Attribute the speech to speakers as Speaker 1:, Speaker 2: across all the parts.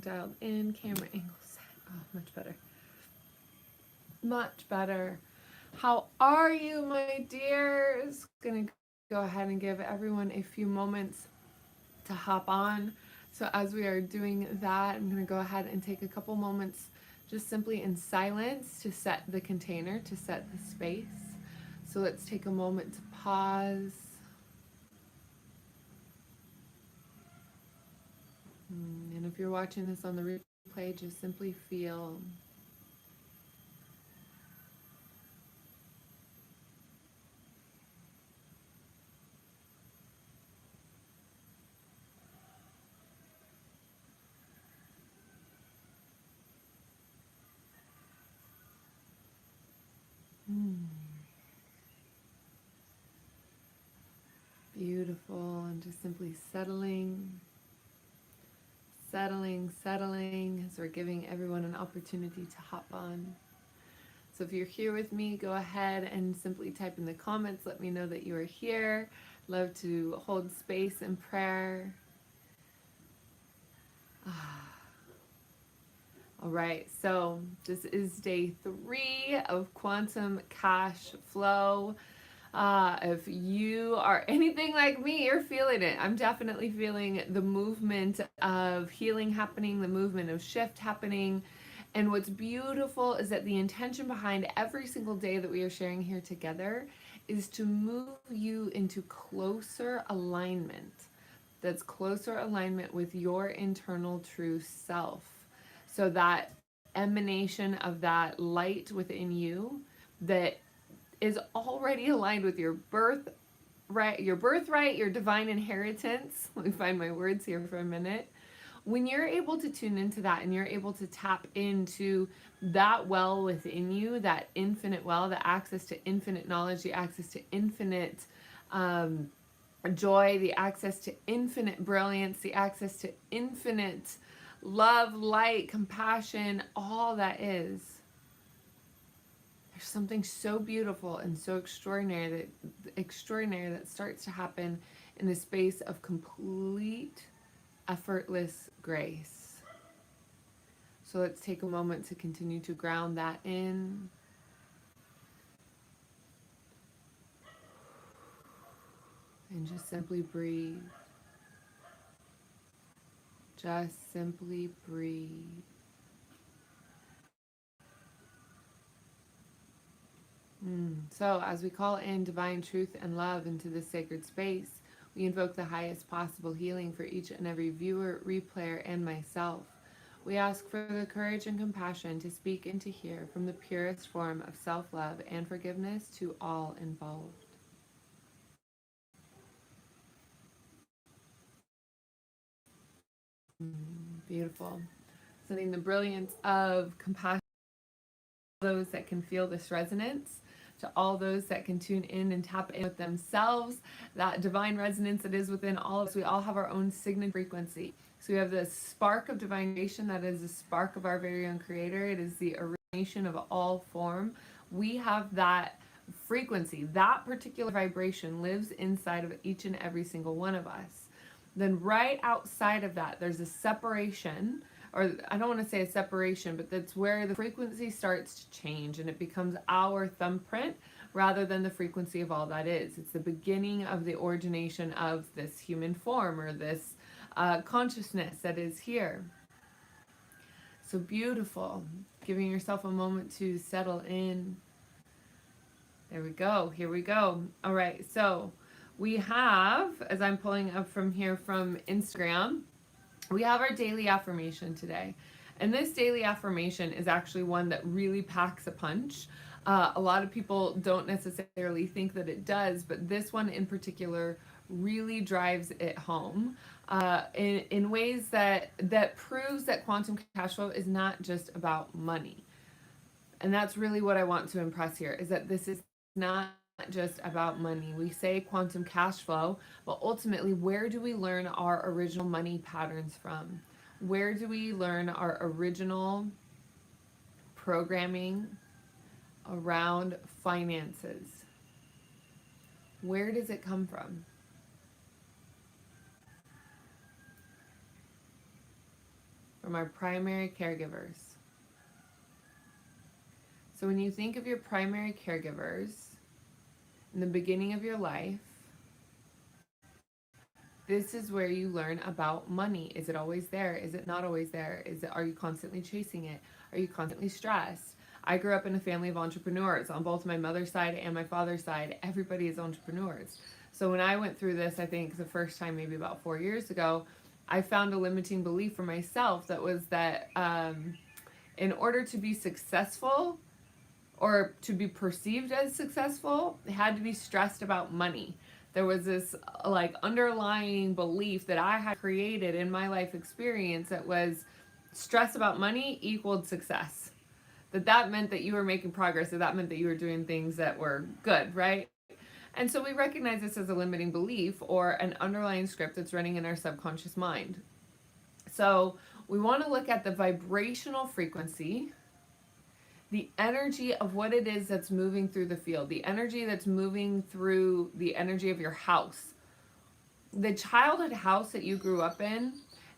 Speaker 1: dialed in, camera angle set. Oh, much better. Much better. How are you, my dears? Gonna go ahead and give everyone a few moments to hop on. So as we are doing that, I'm gonna go ahead and take a couple moments just simply in silence to set the container, to set the space. So let's take a moment to pause. And if you're watching this on the replay, just simply feel. Beautiful, and just simply settling as we're giving everyone an opportunity to hop on. So if you're here with me, go ahead and simply type in the comments. Let me know that you are here. Love to hold space in prayer. All right, so this is day 3 of Quantum Cash Flow. If you are anything like me, you're feeling it. I'm definitely feeling the movement of healing happening, the movement of shift happening. And what's beautiful is that the intention behind every single day that we are sharing here together is to move you into closer alignment. That's closer alignment with your internal true self. So that emanation of that light within you that is already aligned with your birthright, your divine inheritance. Let me find my words here for a minute. When you're able to tune into that and you're able to tap into that well within you, that infinite well, the access to infinite knowledge, the access to infinite joy, the access to infinite brilliance, the access to infinite love, light, compassion, all that is. There's something so beautiful and so extraordinary that starts to happen in the space of complete effortless grace. So let's take a moment to continue to ground that in. And just simply breathe. Just simply breathe. So as we call in divine truth and love into this sacred space, we invoke the highest possible healing for each and every viewer, replayer, and myself. We ask for the courage and compassion to speak and to hear from the purest form of self-love and forgiveness to all involved. Beautiful. Sending the brilliance of compassion to those that can feel this resonance, to all those that can tune in and tap in with themselves, that divine resonance that is within all of us. We all have our own signature frequency. So we have this spark of divine creation that is the spark of our very own creator. It is the origination of all form. We have that frequency. That particular vibration lives inside of each and every single one of us. Then right outside of that, there's a separation, or I don't want to say a separation, but that's where the frequency starts to change and it becomes our thumbprint rather than the frequency of all that is. It's the beginning of the origination of this human form or this consciousness that is here. So beautiful. Giving yourself a moment to settle in. There we go. Here we go. All right. So we have, as I'm pulling up from here from Instagram, we have our daily affirmation today. And this daily affirmation is actually one that really packs a punch. A lot of people don't necessarily think that it does, but this one in particular really drives it home in ways that proves that quantum cash flow is not just about money. And that's really what I want to impress here, is that this is not just about money. We say quantum cash flow, but ultimately, where do we learn our original money patterns from? Where do we learn our original programming around finances? Where does it come from? from our primary caregivers. So when you think of your primary caregivers in the beginning of your life, this is where you learn about money. Is it always there? Is it not always there? Are you constantly chasing it? Are you constantly stressed? I grew up in a family of entrepreneurs on both my mother's side and my father's side. Everybody is entrepreneurs. So when I went through this, I think the first time, maybe about 4 years ago, I found a limiting belief for myself that was that in order to be successful or to be perceived as successful, it had to be stressed about money. There was this like underlying belief that I had created in my life experience that was stress about money equaled success. That meant that you were making progress, that meant that you were doing things that were good, right? And so we recognize this as a limiting belief or an underlying script that's running in our subconscious mind. So we want to look at the vibrational frequency, the energy of what it is that's moving through the field, the energy that's moving through the energy of your house. The childhood house that you grew up in,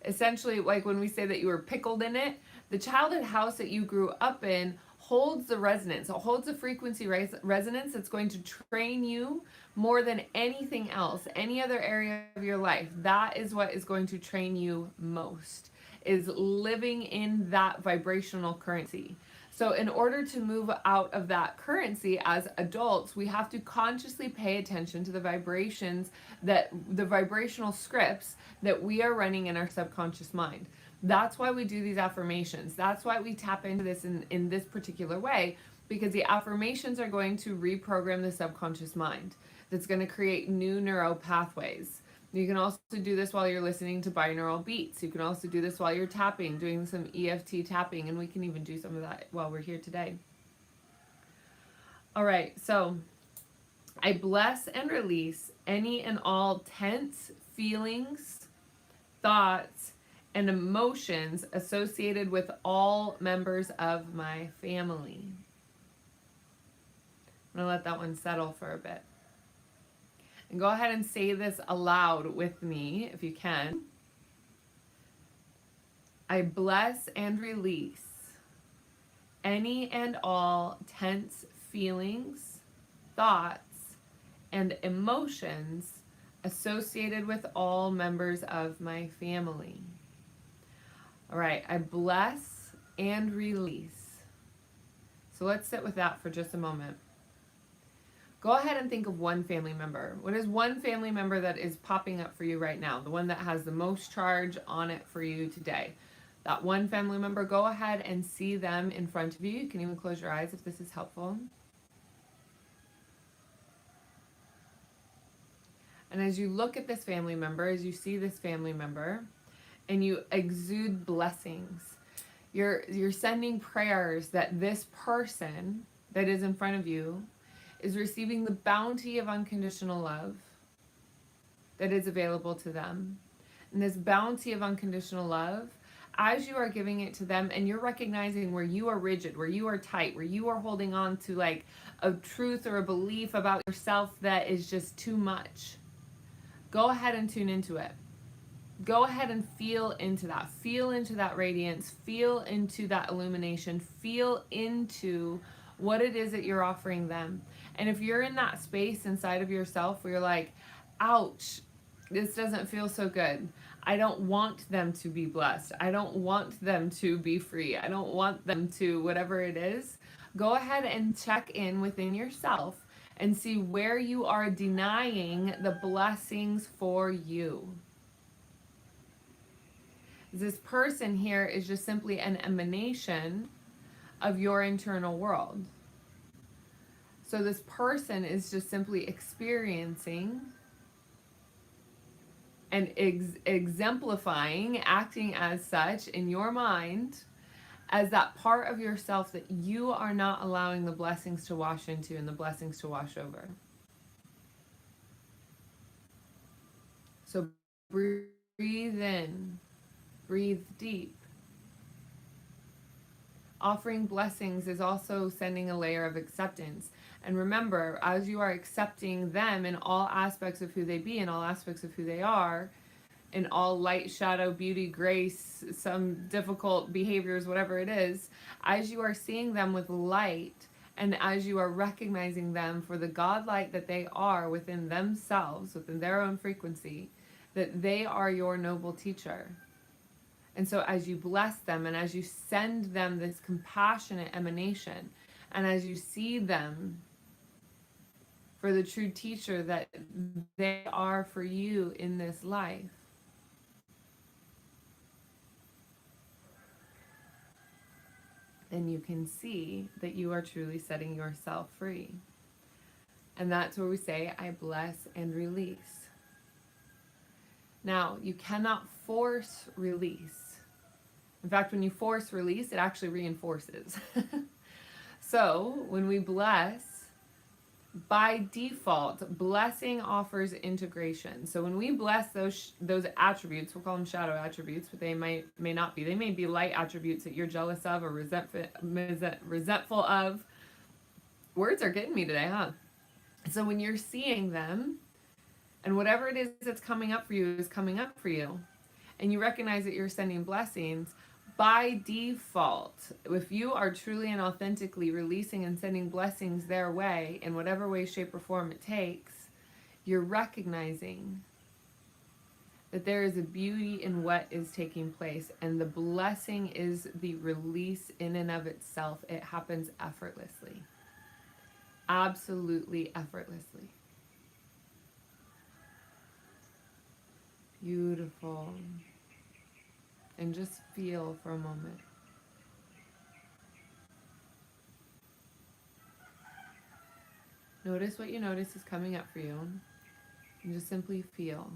Speaker 1: essentially, like when we say that you were pickled in it, the childhood house that you grew up in holds the resonance. It holds the frequency resonance that's going to train you more than anything else, any other area of your life. That is what is going to train you most, is living in that vibrational currency. So in order to move out of that currency as adults, we have to consciously pay attention to the vibrations, that the vibrational scripts that we are running in our subconscious mind. That's why we do these affirmations. That's why we tap into this in this particular way, because the affirmations are going to reprogram the subconscious mind. That's going to create new neural pathways. You can also do this while you're listening to binaural beats. You can also do this while you're tapping, doing some EFT tapping, and we can even do some of that while we're here today. All right, so I bless and release any and all tense feelings, thoughts, and emotions associated with all members of my family. I'm going to let that one settle for a bit. And go ahead and say this aloud with me if you can. I bless and release any and all tense feelings, thoughts, and emotions associated with all members of my family. All right, I bless and release. So let's sit with that for just a moment. Go ahead and think of one family member. What is one family member that is popping up for you right now? The one that has the most charge on it for you today. That one family member, go ahead and see them in front of you. You can even close your eyes if this is helpful. And as you look at this family member, as you see this family member, and you exude blessings, you're sending prayers that this person that is in front of you is receiving the bounty of unconditional love that is available to them. And this bounty of unconditional love, as you are giving it to them and you're recognizing where you are rigid, where you are tight, where you are holding on to like a truth or a belief about yourself that is just too much, go ahead and tune into it. Go ahead and feel into that. Feel into that radiance. Feel into that illumination. Feel into what it is that you're offering them. And if you're in that space inside of yourself where you're like, ouch, this doesn't feel so good. I don't want them to be blessed. I don't want them to be free. I don't want them to whatever it is. Go ahead and check in within yourself and see where you are denying the blessings for you. This person here is just simply an emanation of your internal world. So this person is just simply experiencing and exemplifying, acting as such in your mind as that part of yourself that you are not allowing the blessings to wash into and the blessings to wash over. So breathe in, breathe deep. Offering blessings is also sending a layer of acceptance. And remember, as you are accepting them in all aspects of who they be, in all aspects of who they are, in all light, shadow, beauty, grace, some difficult behaviors, whatever it is, as you are seeing them with light, and as you are recognizing them for the godlight that they are within themselves, within their own frequency, that they are your noble teacher. And so as you bless them and as you send them this compassionate emanation, and as you see them for the true teacher that they are for you in this life, then you can see that you are truly setting yourself free. And that's where we say, I bless and release. Now, you cannot force release. In fact, when you force release, it actually reinforces. So, when we bless, by default, blessing offers integration. So when we bless those attributes, we'll call them shadow attributes, but they may not be. They may be light attributes that you're jealous of or resentful of. Words are getting me today, huh? So when you're seeing them, and whatever it is that's coming up for you is coming up for you, and you recognize that you're sending blessings, by default, if you are truly and authentically releasing and sending blessings their way, in whatever way, shape, or form it takes, you're recognizing that there is a beauty in what is taking place, and the blessing is the release in and of itself. It happens effortlessly. Absolutely effortlessly. Beautiful. And just feel for a moment. Notice what you notice is coming up for you, and just simply feel.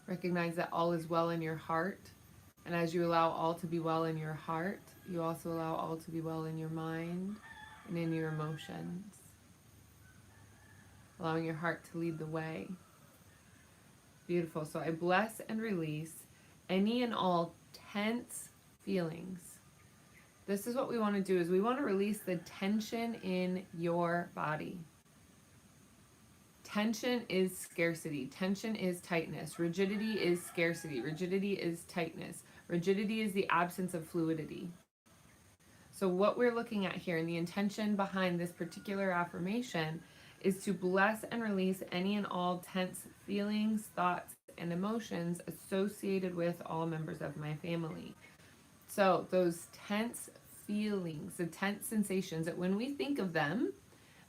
Speaker 1: Recognize that all is well in your heart, and as you allow all to be well in your heart, you also allow all to be well in your mind and in your emotions. Allowing your heart to lead the way. Beautiful. So I bless and release any and all tense feelings. This is what we want to do, is we want to release the tension in your body. Tension is scarcity. Tension is tightness. Rigidity is scarcity. Rigidity is tightness. Rigidity is the absence of fluidity. So what we're looking at here, and the intention behind this particular affirmation, is to bless and release any and all tense feelings, thoughts, and emotions associated with all members of my family. So those tense feelings, the tense sensations, that when we think of them,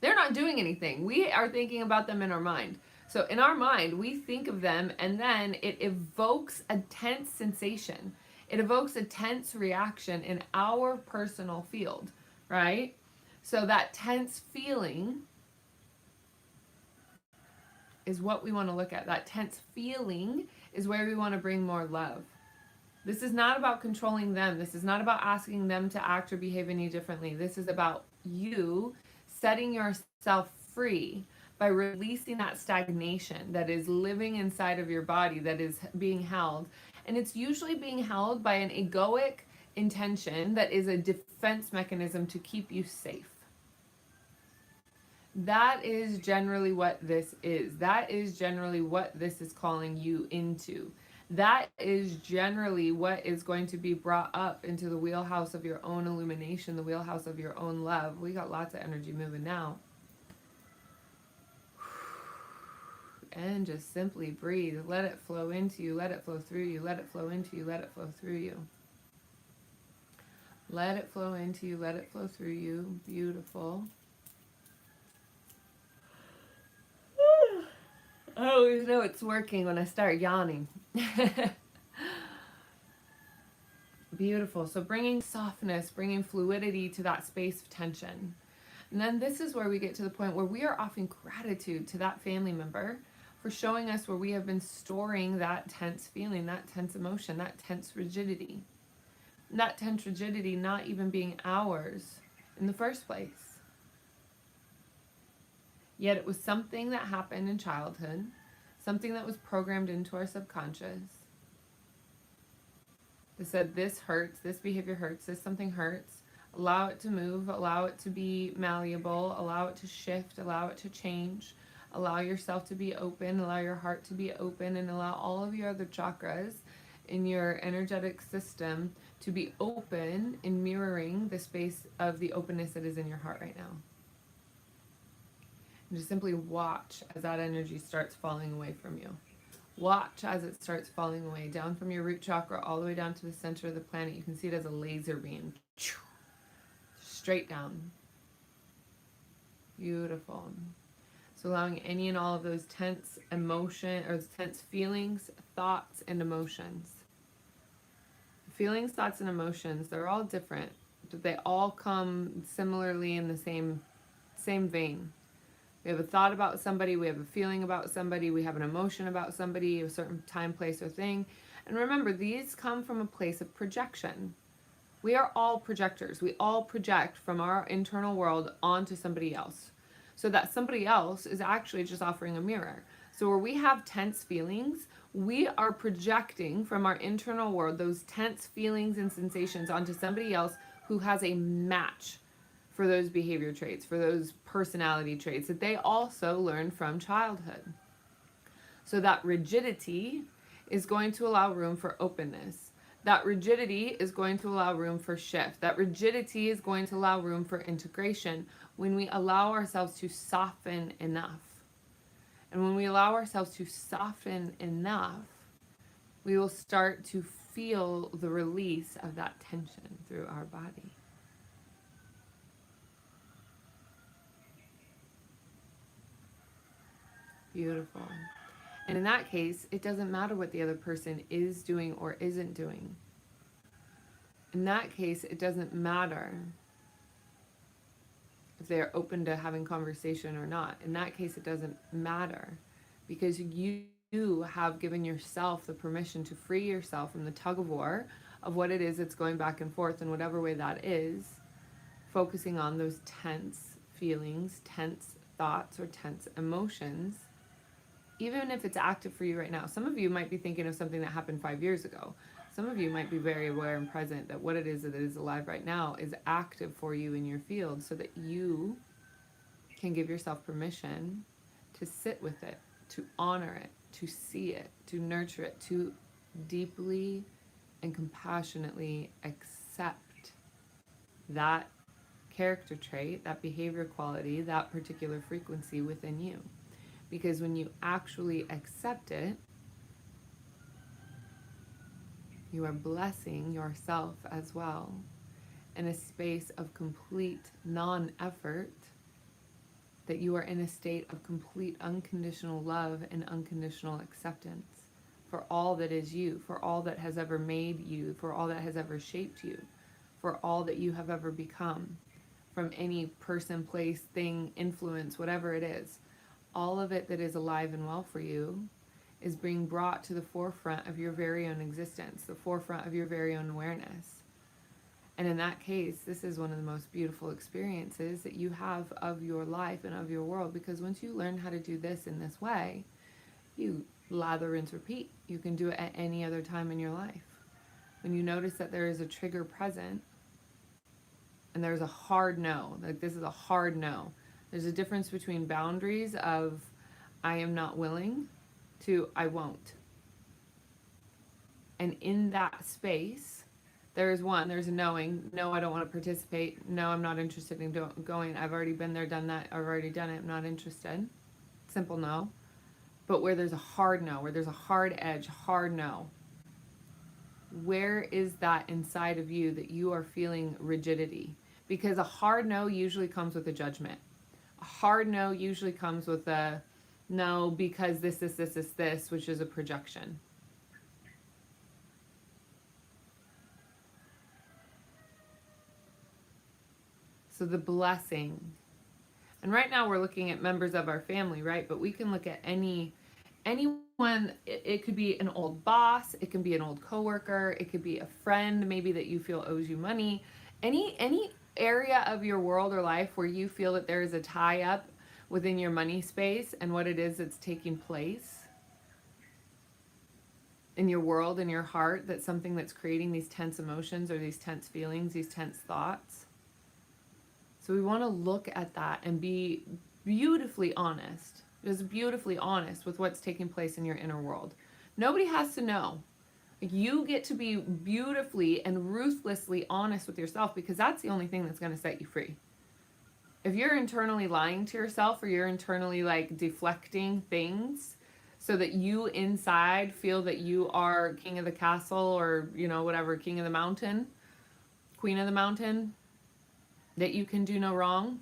Speaker 1: they're not doing anything. We are thinking about them in our mind. So in our mind, we think of them, and then it evokes a tense sensation. It evokes a tense reaction in our personal field, right? So that tense feeling is what we want to look at. That tense feeling is where we want to bring more love. This is not about controlling them. This is not about asking them to act or behave any differently. This is about you setting yourself free by releasing that stagnation that is living inside of your body, that is being held. And it's usually being held by an egoic intention that is a defense mechanism to keep you safe. That is generally what this is. That is generally what this is calling you into. That is generally what is going to be brought up into the wheelhouse of your own illumination, the wheelhouse of your own love. We got lots of energy moving now. And just simply breathe. Let it flow into you. Let it flow through you. Let it flow into you. Let it flow through you. Let it flow into you. Let it flow through you. Beautiful. I always know it's working when I start yawning. Beautiful. So bringing softness, bringing fluidity to that space of tension. And then this is where we get to the point where we are offering gratitude to that family member for showing us where we have been storing that tense feeling, that tense emotion, that tense rigidity. And that tense rigidity not even being ours in the first place. Yet it was something that happened in childhood, something that was programmed into our subconscious. That said, this hurts, this behavior hurts, this something hurts. Allow it to move, allow it to be malleable, allow it to shift, allow it to change. Allow yourself to be open, allow your heart to be open, and allow all of your other chakras in your energetic system to be open in mirroring the space of the openness that is in your heart right now. And just simply watch as that energy starts falling away from you. Watch as it starts falling away, down from your root chakra all the way down to the center of the planet. You can see it as a laser beam. Straight down. Beautiful. So allowing any and all of those tense emotion or tense feelings, thoughts, and emotions. Feelings, thoughts, and emotions, they're all different, but they all come similarly in the same vein. We have a thought about somebody, we have a feeling about somebody, we have an emotion about somebody, a certain time, place, or thing. And remember, these come from a place of projection. We are all projectors. We all project from our internal world onto somebody else. So that somebody else is actually just offering a mirror. So where we have tense feelings, we are projecting from our internal world those tense feelings and sensations onto somebody else who has a match for those behavior traits, for those personality traits that they also learned from childhood. So that rigidity is going to allow room for openness. That rigidity is going to allow room for shift. That rigidity is going to allow room for integration when we allow ourselves to soften enough. And when we allow ourselves to soften enough, we will start to feel the release of that tension through our body. Beautiful. And in that case, it doesn't matter what the other person is doing or isn't doing. In that case, it doesn't matter if they're open to having conversation or not. In that case, it doesn't matter because you have given yourself the permission to free yourself from the tug of war of what it is that's going back and forth in whatever way that is, focusing on those tense feelings, tense thoughts, or tense emotions, even if it's active for you right now. Some of you might be thinking of something that happened 5 years ago. Some of you might be very aware and present that what it is that is alive right now is active for you in your field so that you can give yourself permission to sit with it, to honor it, to see it, to nurture it, to deeply and compassionately accept that character trait, that behavior quality, that particular frequency within you. Because when you actually accept it, you are blessing yourself as well in a space of complete non-effort, that you are in a state of complete unconditional love and unconditional acceptance for all that is you, for all that has ever made you, for all that has ever shaped you, for all that you have ever become, from any person, place, thing, influence, whatever it is. All of it that is alive and well for you is being brought to the forefront of your very own existence, the forefront of your very own awareness. And in that case, this is one of the most beautiful experiences that you have of your life and of your world, because once you learn how to do this in this way, you lather, rinse, repeat. You can do it at any other time in your life. When you notice that there is a trigger present and there's a hard no, like this is a hard no. There's a difference between boundaries of I am not willing to I won't. And in that space, there's a knowing, no, I don't want to participate. No, I'm not interested in going. I've already been there, done that. I've already done it. I'm not interested. Simple no. But where there's a hard no, where there's a hard edge, hard no, where is that inside of you that you are feeling rigidity? Because a hard no usually comes with a judgment. A hard no usually comes with a no because this, which is a projection. So the blessing. And right now we're looking at members of our family, right? But we can look at anyone. It could be an old boss, it can be an old coworker, it could be a friend maybe that you feel owes you money. Any area of your world or life where you feel that there is a tie up within your money space and what it is that's taking place in your world, in your heart, that's something that's creating these tense emotions or these tense feelings, these tense thoughts. So we want to look at that and be beautifully honest, just beautifully honest with what's taking place in your inner world. Nobody has to know. You get to be beautifully and ruthlessly honest with yourself, because that's the only thing that's going to set you free. If you're internally lying to yourself, or you're internally like deflecting things so that you inside feel that you are king of the castle, or, you know, whatever, king of the mountain, queen of the mountain, that you can do no wrong,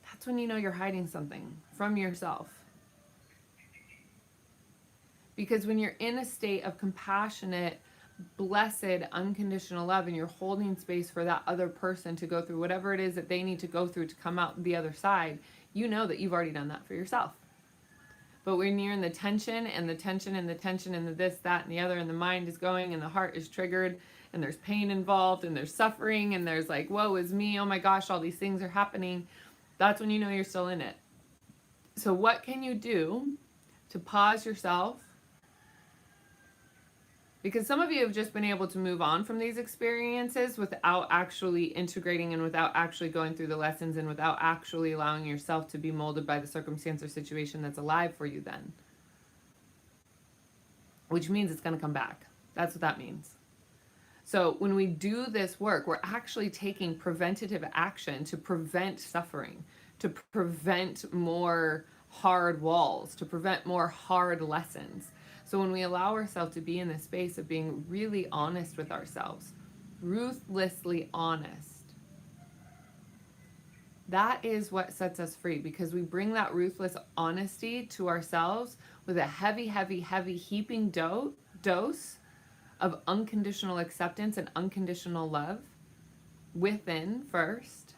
Speaker 1: that's when you know you're hiding something from yourself. Because when you're in a state of compassionate, blessed, unconditional love, and you're holding space for that other person to go through whatever it is that they need to go through to come out the other side, you know that you've already done that for yourself. But when you're in the tension and the tension and the tension and the this, that, and the other, and the mind is going and the heart is triggered and there's pain involved and there's suffering and there's like, woe is me, oh my gosh, all these things are happening, that's when you know you're still in it. So what can you do to pause yourself? Because some of you have just been able to move on from these experiences without actually integrating and without actually going through the lessons and without actually allowing yourself to be molded by the circumstance or situation that's alive for you then. Which means it's going to come back. That's what that means. So when we do this work, we're actually taking preventative action to prevent suffering, to prevent more hard walls, to prevent more hard lessons. So when we allow ourselves to be in this space of being really honest with ourselves, ruthlessly honest, that is what sets us free, because we bring that ruthless honesty to ourselves with a heavy, heavy, heavy heaping dose of unconditional acceptance and unconditional love within first,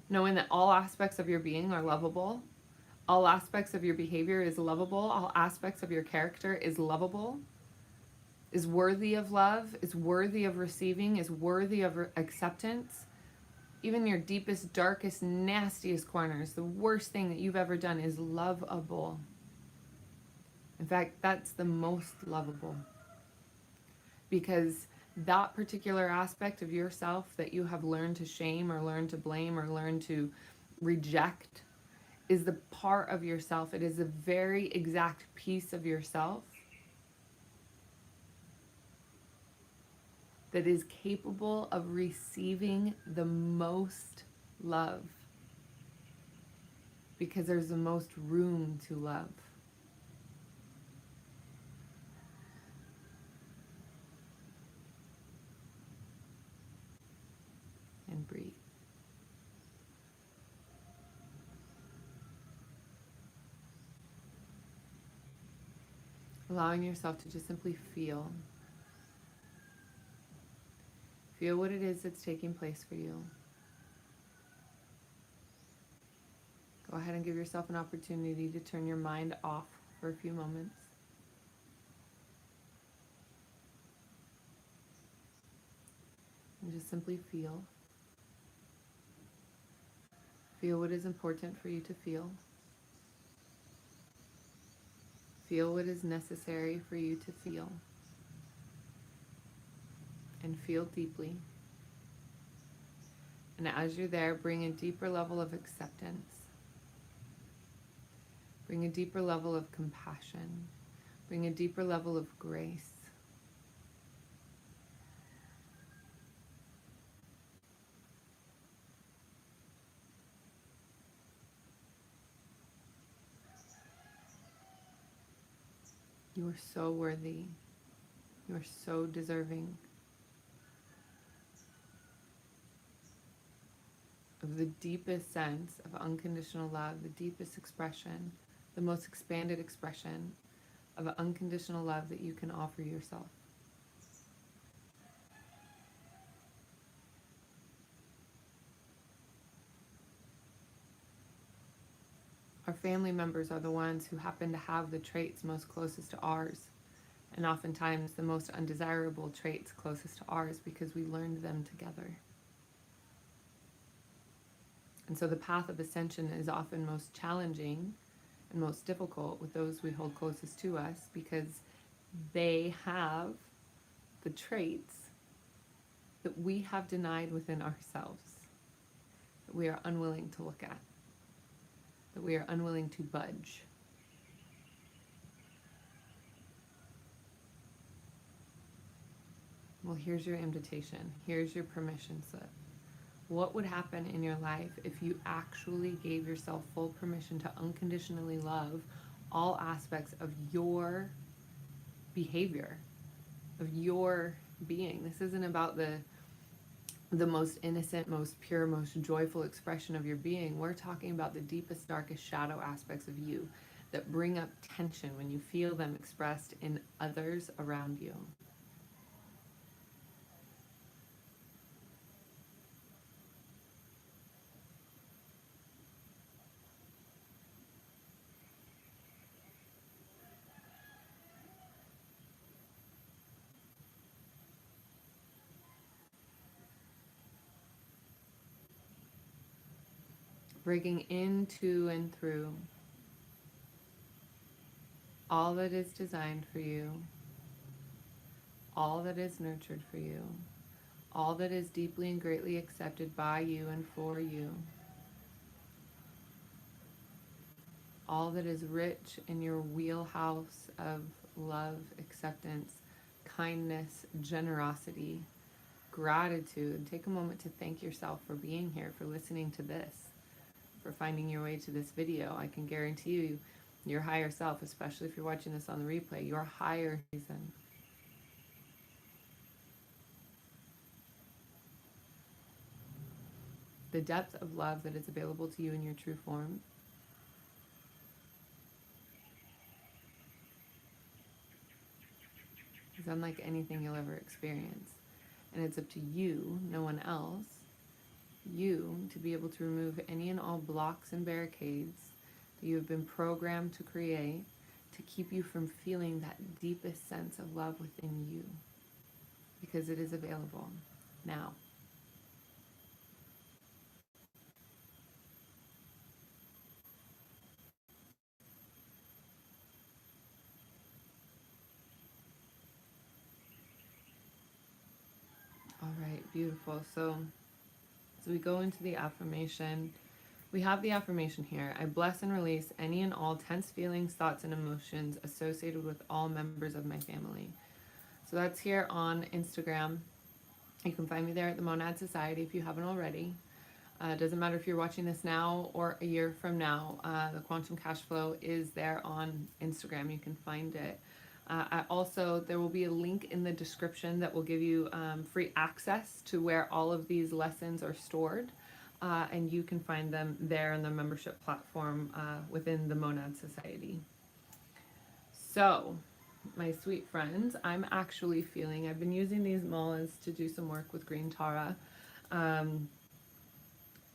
Speaker 1: knowing that all aspects of your being are lovable. All aspects of your behavior is lovable. All aspects of your character is lovable, is worthy of love, is worthy of receiving, is worthy of acceptance. Even your deepest, darkest, nastiest corners, the worst thing that you've ever done is lovable. In fact, that's the most lovable. Because that particular aspect of yourself that you have learned to shame or learned to blame or learned to reject is the part of yourself. It is a very exact piece of yourself that is capable of receiving the most love, because there's the most room to love. And breathe. Allowing yourself to just simply feel. Feel what it is that's taking place for you. Go ahead and give yourself an opportunity to turn your mind off for a few moments. And just simply feel. Feel what is important for you to feel. Feel what is necessary for you to feel. And feel deeply. And as you're there, bring a deeper level of acceptance. Bring a deeper level of compassion. Bring a deeper level of grace. You are so worthy. You are so deserving of the deepest sense of unconditional love, the deepest expression, the most expanded expression of unconditional love that you can offer yourself. Our family members are the ones who happen to have the traits most closest to ours, and oftentimes the most undesirable traits closest to ours, because we learned them together. And so the path of ascension is often most challenging and most difficult with those we hold closest to us, because they have the traits that we have denied within ourselves. that we are unwilling to look at, that we are unwilling to budge. Well, here's your invitation. Here's your permission slip. What would happen in your life if you actually gave yourself full permission to unconditionally love all aspects of your behavior, of your being? This isn't about the most innocent, most pure, most joyful expression of your being. We're talking about the deepest, darkest shadow aspects of you that bring up tension when you feel them expressed in others around you. Breaking into and through all that is designed for you, all that is nurtured for you, all that is deeply and greatly accepted by you and for you, all that is rich in your wheelhouse of love, acceptance, kindness, generosity, gratitude. Take a moment to thank yourself for being here, for listening to this, for finding your way to this video. I can guarantee you, your higher self, especially if you're watching this on the replay, your higher reason. The depth of love that is available to you in your true form is unlike anything you'll ever experience. And it's up to you, no one else, you, to be able to remove any and all blocks and barricades that you have been programmed to create to keep you from feeling that deepest sense of love within you. Because it is available now. All right, beautiful. So as we go into the affirmation, we have the affirmation here. I bless and release any and all tense feelings, thoughts, and emotions associated with all members of my family. So that's here on Instagram. You can find me there at the Monad Society if you haven't already. It doesn't matter if you're watching this now or a year from now. The Quantum Cashflow is there on Instagram. You can find it. There will be a link in the description that will give you free access to where all of these lessons are stored. And you can find them there in the membership platform within the Monad Society. So, my sweet friends, I'm actually feeling, I've been using these malas to do some work with Green Tara.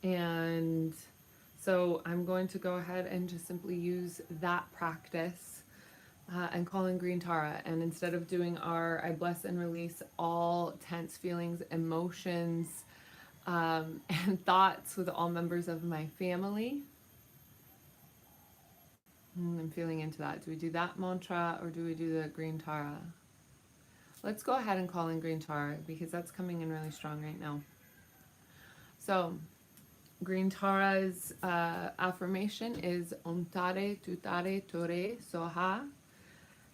Speaker 1: And so I'm going to go ahead and just simply use that practice and call in Green Tara. And instead of doing our I bless and release all tense feelings, emotions, and thoughts with all members of my family, I'm feeling into that. Do we do that mantra or do we do the Green Tara? Let's go ahead and call in Green Tara because that's coming in really strong right now. So, Green Tara's affirmation is Omtare Tutare Tore Soha.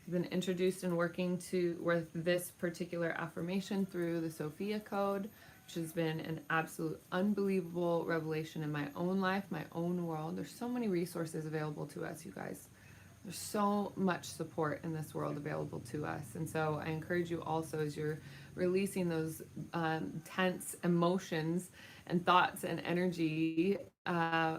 Speaker 1: I've been introduced and working with this particular affirmation through the Sophia Code, which has been an absolute unbelievable revelation in my own life, my own world. There's so many resources available to us, you guys. There's so much support in this world available to us. And so I encourage you also, as you're releasing those tense emotions and thoughts and energy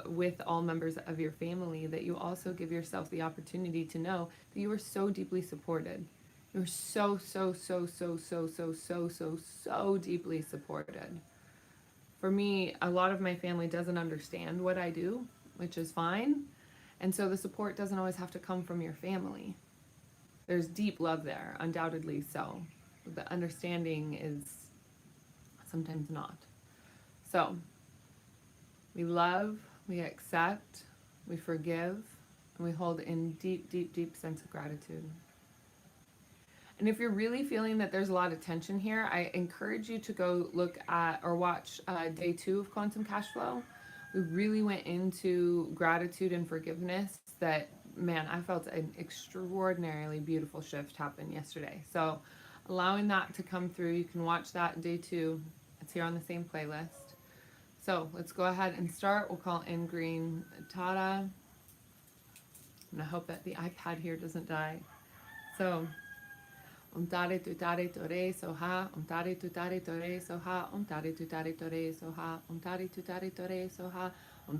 Speaker 1: with all members of your family, that you also give yourself the opportunity to know that you are so deeply supported. You're so deeply supported. For me, a lot of my family doesn't understand what I do, which is fine. And so the support doesn't always have to come from your family. There's deep love there, undoubtedly so. The understanding is sometimes not. So, we love, we accept, we forgive, and we hold in deep sense of gratitude. And if you're really feeling that there's a lot of tension here, I encourage you to go look at or watch day 2 of Quantum Cashflow, we really went into gratitude and forgiveness that, man, I felt an extraordinarily beautiful shift happen yesterday. So allowing that to come through, you can watch that day 2. It's here on the same playlist. So let's go ahead and start. We'll call in green Tata. And I hope that the iPad here doesn't die. So tare tu tare tore soha, tare tu tare tore soha, tare tu tare tore soha, tare tu tare tore soha,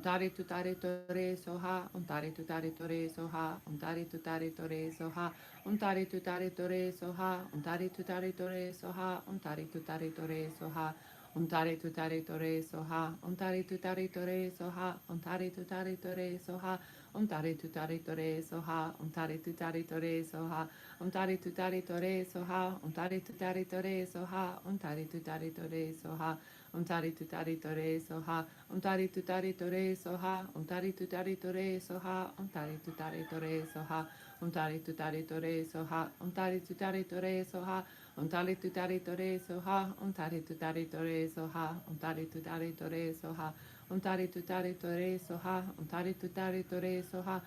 Speaker 1: tare tu tare tore soha, tare tu tare tore soha, tare tu tare tore soha, tare tu tare tore soha, tare tu tare tore soha, tare tu tare tore soha. Untare tutare tore soha, untare tutare tore soha, untare tutare tore soha, untare tutare tore soha, untare tutare tore soha, untare tutare tore soha, untare tutare tore soha, untare tutare tore soha, untare tutare tore soha, untare tutare tore soha, untare tutare tore soha, untare tutare tore soha, untare tutare tore soha, untare tutare tore soha, untare tutare tore soha, untare tutare tore soha, untare tutare tore soha, untare tutare tore soha, untare tutare tore soha,